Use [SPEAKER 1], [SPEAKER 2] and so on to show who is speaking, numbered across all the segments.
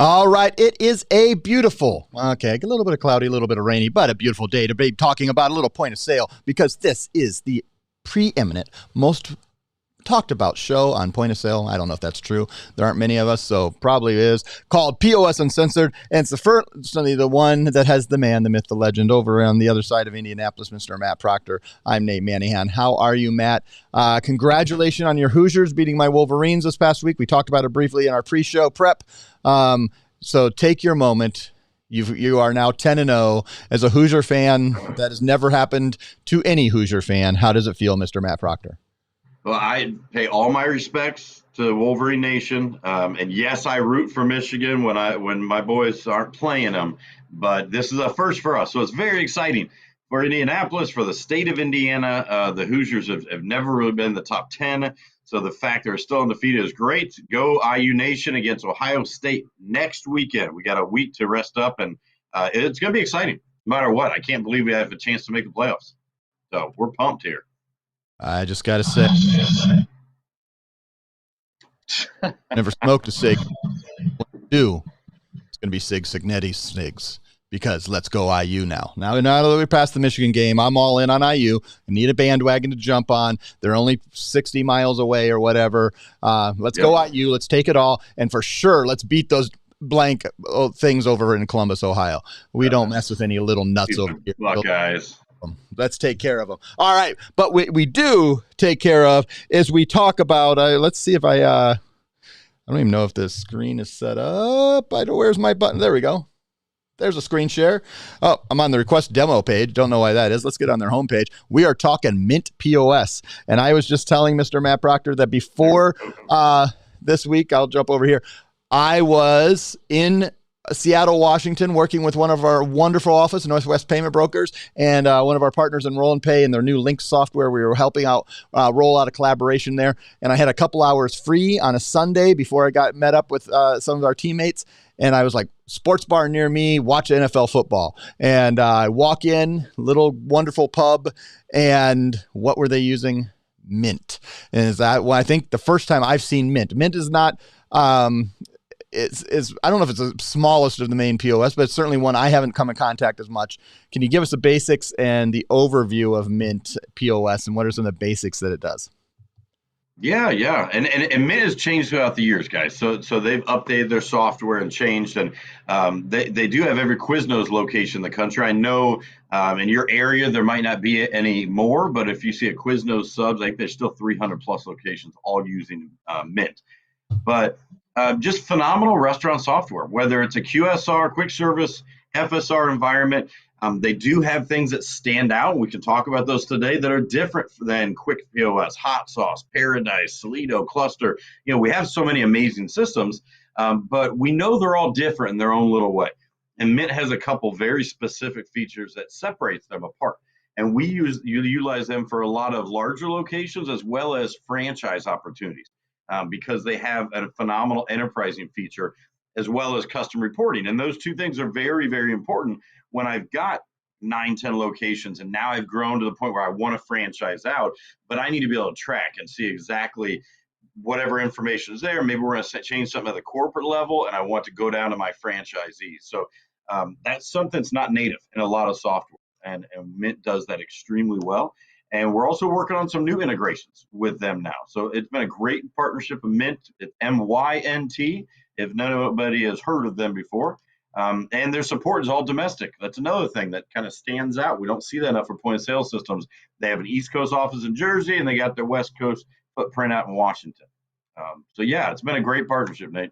[SPEAKER 1] All right, it is a beautiful, okay, a little bit of cloudy, a little bit of rainy, but a beautiful day to be talking about a little point of sale because this is the preeminent, most talked about show on point of sale. I don't know if that's true. There aren't many of us, so probably is, called POS Uncensored, and it's the one that has the man, the myth, the legend over on the other side of Indianapolis, Mr. Matt Proctor. I'm Nate Manahan. How are you, Matt? Congratulations on your Hoosiers beating my Wolverines this past week. We talked about it briefly in our pre-show prep. So take your moment. You are now 10-0 as a Hoosier fan. That has never happened to any Hoosier fan. How does it feel, Mr. Matt Proctor?
[SPEAKER 2] Well, I pay all my respects to Wolverine Nation, and yes, I root for Michigan when my boys aren't playing them. But this is a first for us, so it's very exciting for Indianapolis, for the state of Indiana. The Hoosiers have never really been in the top 10, so the fact they're still undefeated is great. Go IU Nation against Ohio State next weekend. We got a week to rest up, and it's going to be exciting no matter what. I can't believe we have a chance to make the playoffs, so we're pumped here.
[SPEAKER 1] I just got to say, never smoked a cig. What I do, it's going to be Signetti Snigs because let's go IU now. Now that we passed the Michigan game, I'm all in on IU. I need a bandwagon to jump on. They're only 60 miles away or whatever. Let's go IU. Let's take it all. And for sure, let's beat those blank things over in Columbus, Ohio. We don't mess with any little nuts over here.
[SPEAKER 2] Buckeyes.
[SPEAKER 1] Let's take care of them. All right. But we do take care of is we talk about, let's see if I don't even know if this screen is set up. Where's my button? There we go. There's a screen share. Oh, I'm on the request demo page. Don't know why that is. Let's get on their homepage. We are talking Mynt POS. And I was just telling Mr. Matt Proctor that before this week, I'll jump over here. I was in Seattle, Washington, working with one of our wonderful office, Northwest Payment Brokers, and one of our partners in Roll and Pay and their new Link software. We were helping out roll out a collaboration there. And I had a couple hours free on a Sunday before I got met up with some of our teammates. And I was like, sports bar near me, watch NFL football. And I walk in, little wonderful pub. And what were they using? Mynt. And is that, well, I think the first time I've seen Mynt. Mynt is not, it's I don't know if it's the smallest of the main POS, but it's certainly one I haven't come in contact as much. Can you give us the basics and the overview of Mynt POS and what are some of the basics that it does?
[SPEAKER 2] Yeah. And Mynt has changed throughout the years, guys. So they've updated their software and changed, and they do have every Quiznos location in the country. I know in your area there might not be any more, but if you see a Quiznos subs, I think there's still 300 plus locations all using Mynt. But just phenomenal restaurant software, whether it's a QSR, quick service, FSR environment. They do have things that stand out. We can talk about those today that are different than quick POS, Hot Sauce, Paradise, Salido, Cluster. We have so many amazing systems, but we know they're all different in their own little way. And Mynt has a couple very specific features that separates them apart. And we utilize them for a lot of larger locations as well as franchise opportunities. Because they have a phenomenal enterprising feature as well as custom reporting. And those two things are very, very important when I've got 9-10 locations and now I've grown to the point where I want to franchise out, but I need to be able to track and see exactly whatever information is there. Maybe we're going to change something at the corporate level and I want to go down to my franchisees. So that's something that's not native in a lot of software, and Mynt does that extremely well. And we're also working on some new integrations with them now. So it's been a great partnership with Mynt. It's MYNT, if nobody has heard of them before. And their support is all domestic. That's another thing that kind of stands out. We don't see that enough for point of sale systems. They have an East Coast office in Jersey, and they got their West Coast footprint out in Washington. So yeah, it's been a great partnership, Nate.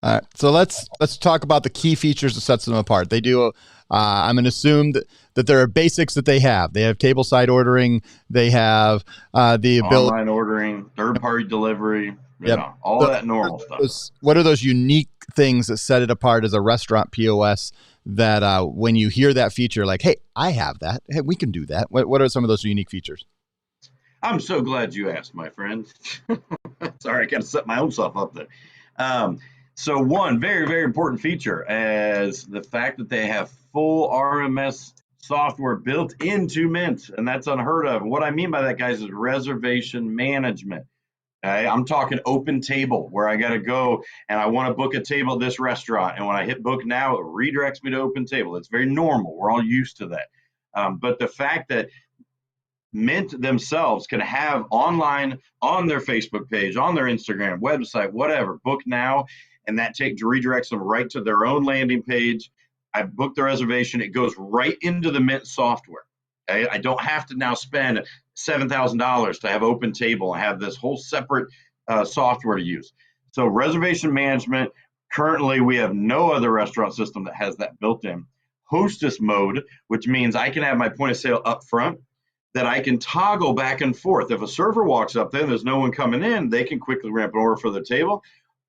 [SPEAKER 1] All right, so let's talk about the key features that sets them apart. They do. I'm going to assume that there are basics that they have. They have table side ordering. They have the ability
[SPEAKER 2] online ordering, third party delivery. All that normal stuff.
[SPEAKER 1] What are those unique things that set it apart as a restaurant POS? That when you hear that feature, like, hey, I have that. Hey, we can do that. What are some of those unique features?
[SPEAKER 2] I'm so glad you asked, my friend. Sorry, I got to set my own self up there. So one very, very important feature is the fact that they have full RMS software built into Mynt, and that's unheard of. What I mean by that, guys, is reservation management. Okay? I'm talking open table where I got to go and I want to book a table at this restaurant. And when I hit book now, it redirects me to open table. It's very normal. We're all used to that. But the fact that Mint themselves can have online on their Facebook page, on their Instagram, website, whatever, book now, and that redirects them right to their own landing page. I booked the reservation. It goes right into the Mint software. Okay? I don't have to now spend $7,000 to have open table and have this whole separate software to use. So reservation management, currently we have no other restaurant system that has that built in. Hostess mode, which means I can have my point of sale up front that I can toggle back and forth. If a server walks up, then there's no one coming in, they can quickly ramp an order for the table.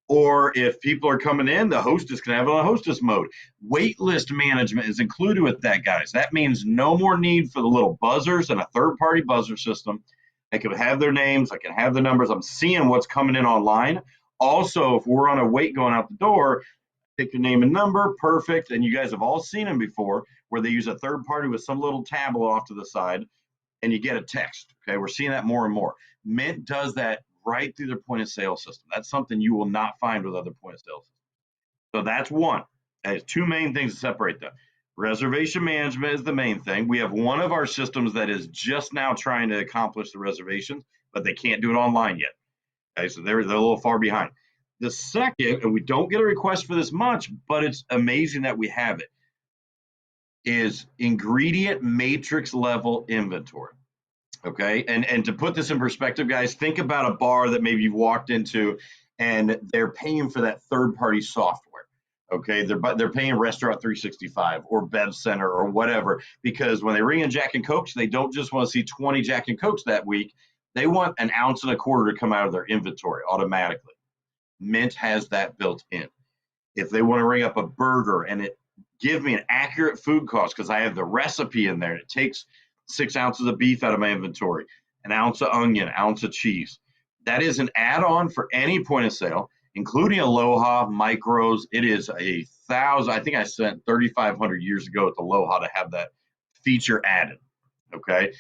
[SPEAKER 2] Or if people are coming in, the hostess can have it on hostess mode. Wait list management is included with that, guys. That means no more need for the little buzzers and a third-party buzzer system. I can have their names, I can have the numbers. I'm seeing what's coming in online. Also, if we're on a wait going out the door, pick your name and number, perfect. And you guys have all seen them before, where they use a third party with some little tablet off to the side, and you get a text. Okay, we're seeing that more and more. Mint does that right through their point of sale system. That's something you will not find with other point of sale systems. So that's one. There's two main things to separate them. Reservation management is the main thing. We have one of our systems that is just now trying to accomplish the reservations, but they can't do it online yet. Okay, so they're a little far behind. The second, and we don't get a request for this much, but it's amazing that we have it, is ingredient matrix level inventory. Okay. And to put this in perspective, guys, think about a bar that maybe you've walked into and they're paying for that third party software. Okay. They're paying Restaurant 365 or Bev Center or whatever, because when they ring in Jack and Cokes, they don't just want to see 20 Jack and Cokes that week. They want an ounce and a quarter to come out of their inventory automatically. Mint has that built in. If they want to ring up a burger and it give me an accurate food cost, because I have the recipe in there, it takes 6 ounces of beef out of my inventory, an ounce of onion, an ounce of cheese. That is an add-on for any point of sale, including Aloha, Micros. It is $1,000. I think I spent 3,500 years ago at Aloha to have that feature added. Okay,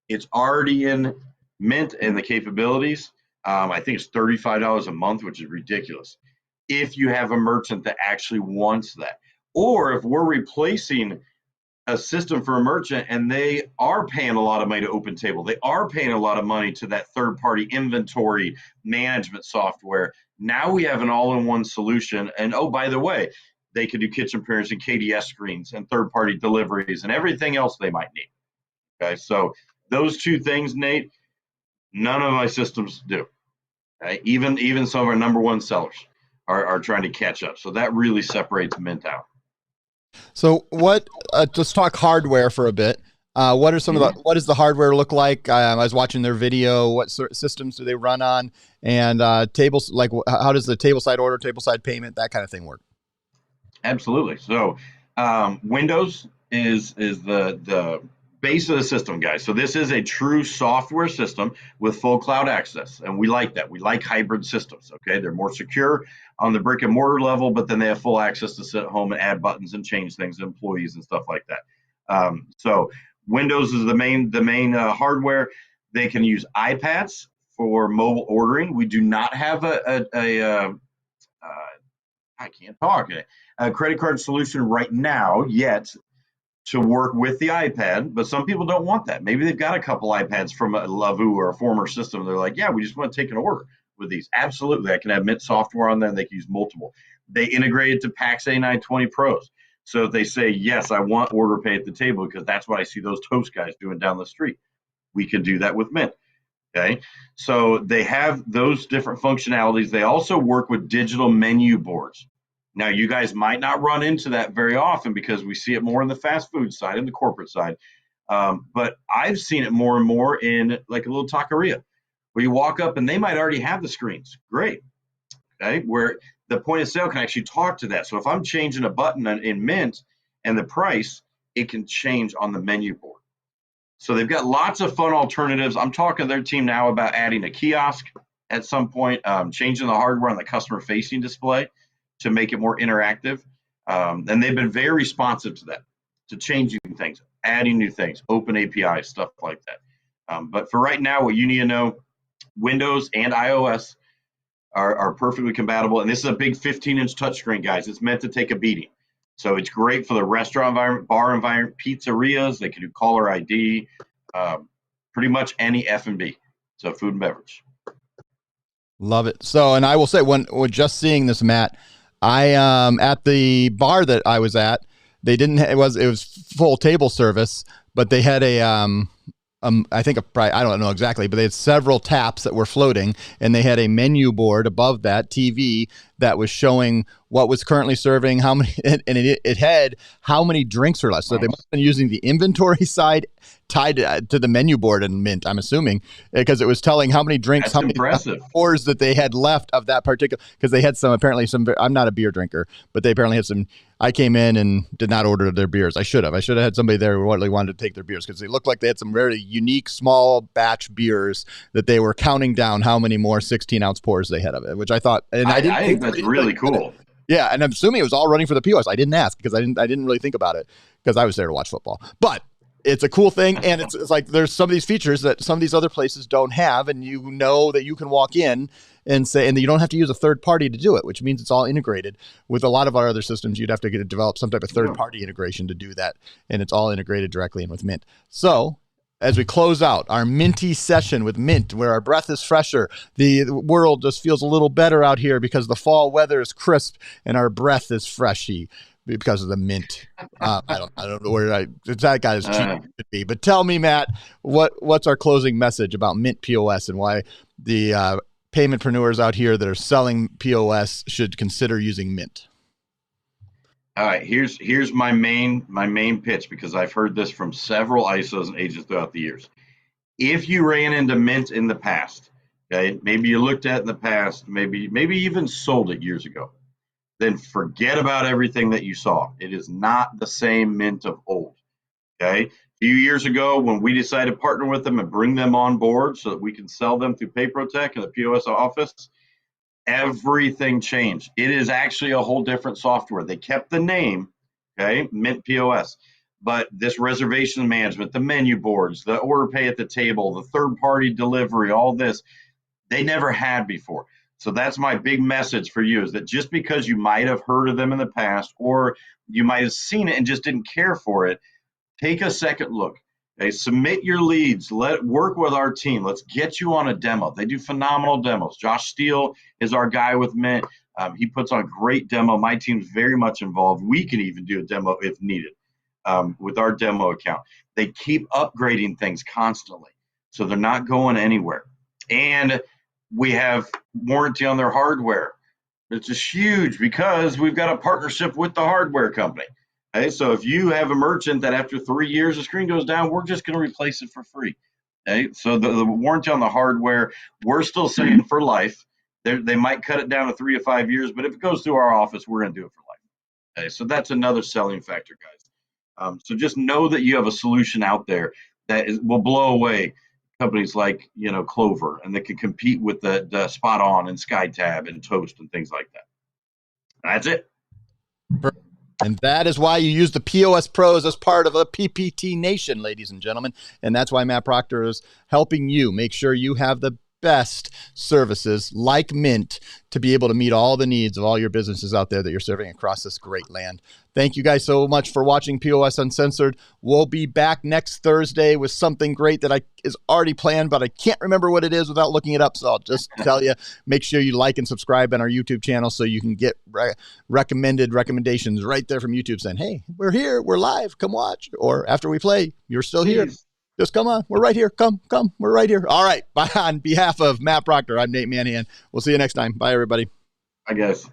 [SPEAKER 2] it's already in Mint and the capabilities. I think it's $35 a month, which is ridiculous. If you have a merchant that actually wants that, or if we're replacing a system for a merchant and they are paying a lot of money to open table, they are paying a lot of money to that third party inventory management software. Now we have an all-in-one solution. And oh, by the way, they can do kitchen appearance and KDS screens and third party deliveries and everything else they might need. Okay, so those two things, Nate, none of my systems do. Okay? Even some of our number one sellers are trying to catch up. So that really separates Mint out.
[SPEAKER 1] So what? Let's talk hardware for a bit. What are some of the? What does the hardware look like? I was watching their video. What sort of systems do they run on? And tables, like how does the table side order, table side payment, that kind of thing work?
[SPEAKER 2] Absolutely. So Windows is the base of the system, guys. So this is a true software system with full cloud access, and we like that. We like hybrid systems. Okay, they're more secure on the brick and mortar level, but then they have full access to sit at home and add buttons and change things to employees and stuff like that. So Windows is the main hardware. They can use iPads for mobile ordering. We do not have I can't talk. A credit card solution right now yet to work with the iPad, but some people don't want that. Maybe they've got a couple iPads from a Lavu or a former system. They're like, yeah, we just want to take an order with these. Absolutely. I can have Mint software on there. They can use multiple. They integrate it to PAX A920 Pros. So if they say, yes, I want order pay at the table because that's what I see those Toast guys doing down the street, we can do that with Mint. Okay. So they have those different functionalities. They also work with digital menu boards. Now, you guys might not run into that very often because we see it more in the fast food side and the corporate side. But I've seen it more and more in like a little taqueria where you walk up and they might already have the screens. Great. Okay. Where the point of sale can actually talk to that. So if I'm changing a button in Mint and the price, it can change on the menu board. So they've got lots of fun alternatives. I'm talking to their team now about adding a kiosk at some point, changing the hardware on the customer facing display to make it more interactive. And they've been very responsive to that, to changing things, adding new things, open API, stuff like that. But for right now, what you need to know, Windows and iOS are perfectly compatible. And this is a big 15-inch touchscreen, guys. It's meant to take a beating. So it's great for the restaurant environment, bar environment, pizzerias. They can do caller ID, pretty much any F&B. So food and beverage.
[SPEAKER 1] Love it. So, and I will say, when just seeing this, Matt, I at the bar that I was at, they didn't. It was full table service, but they had a I think I don't know exactly, but they had several taps that were floating, and they had a menu board above that TV that was showing what was currently serving, how many, and it had how many drinks are left. So they must have been using the inventory side tied to the menu board in Mynt, I'm assuming, because it was telling how many drinks, how many pours that they had left of that particular, because they had apparently some, I'm not a beer drinker, but they apparently had some. I came in and did not order their beers. I should have had somebody there who really wanted to take their beers, because they looked like they had some very unique small batch beers that they were counting down how many more 16-ounce pours they had of it, which I thought, and I
[SPEAKER 2] think that's really cool.
[SPEAKER 1] Yeah, and I'm assuming it was all running for the POS. I didn't ask because I didn't really think about it because I was there to watch football. But it's a cool thing, and it's like there's some of these features that some of these other places don't have, and you know that you can walk in and say, and you don't have to use a third party to do it, which means it's all integrated. With a lot of our other systems, you'd have to develop some type of third party integration to do that, and it's all integrated directly in with Mynt. So as we close out our minty session with Mynt, where our breath is fresher, the world just feels a little better out here because the fall weather is crisp and our breath is freshy because of the Mynt. I don't know where that guy is cheap to be. But tell me, Matt, what's our closing message about Mynt POS and why the paymentpreneurs out here that are selling POS should consider using Mynt?
[SPEAKER 2] All right, here's my main pitch, because I've heard this from several ISOs and agents throughout the years. If you ran into Mynt in the past, okay, maybe you looked at it in the past, maybe even sold it years ago, then forget about everything that you saw. It is not the same Mynt of old. Okay, a few years ago when we decided to partner with them and bring them on board so that we can sell them through PayProTec and the POS office, everything changed. It is actually a whole different software. They kept the name, okay, Mynt POS, but this reservation management, the menu boards, the order pay at the table, the third-party delivery, all this, they never had before. So that's my big message for you, is that just because you might have heard of them in the past, or you might have seen it and just didn't care for it, take a second look. Okay, submit your leads. Work with our team. Let's get you on a demo. They do phenomenal demos. Josh Steele is our guy with Mynt. He puts on a great demo. My team's very much involved. We can even do a demo if needed with our demo account. They keep upgrading things constantly, so they're not going anywhere. And we have warranty on their hardware. It's just huge because we've got a partnership with the hardware company. Okay, so if you have a merchant that after 3 years the screen goes down, we're just going to replace it for free. Okay, so the warranty on the hardware, we're still saying for life. They might cut it down to 3 to 5 years, but if it goes through our office, we're going to do it for life. Okay, so that's another selling factor, guys. So just know that you have a solution out there that will blow away companies like Clover, and that can compete with the Spot On and SkyTab and Toast and things like that. That's it.
[SPEAKER 1] And that is why you use the POS Pros as part of a PPT Nation, ladies and gentlemen. And that's why Matt Proctor is helping you make sure you have the best services like Mynt to be able to meet all the needs of all your businesses out there that you're serving across this great land. Thank you guys so much for watching POS Uncensored. We'll be back next Thursday with something great that is already planned, but I can't remember what it is without looking it up. So I'll just tell you, make sure you like and subscribe on our YouTube channel so you can get recommendations right there from YouTube saying, hey, we're here, we're live, come watch. Or after we play, you're still here. Just come on. We're right here. Come. We're right here. All right. Bye. On behalf of Matt Proctor, I'm Nate Manahan. We'll see you next time. Bye, everybody.
[SPEAKER 2] Bye, guys.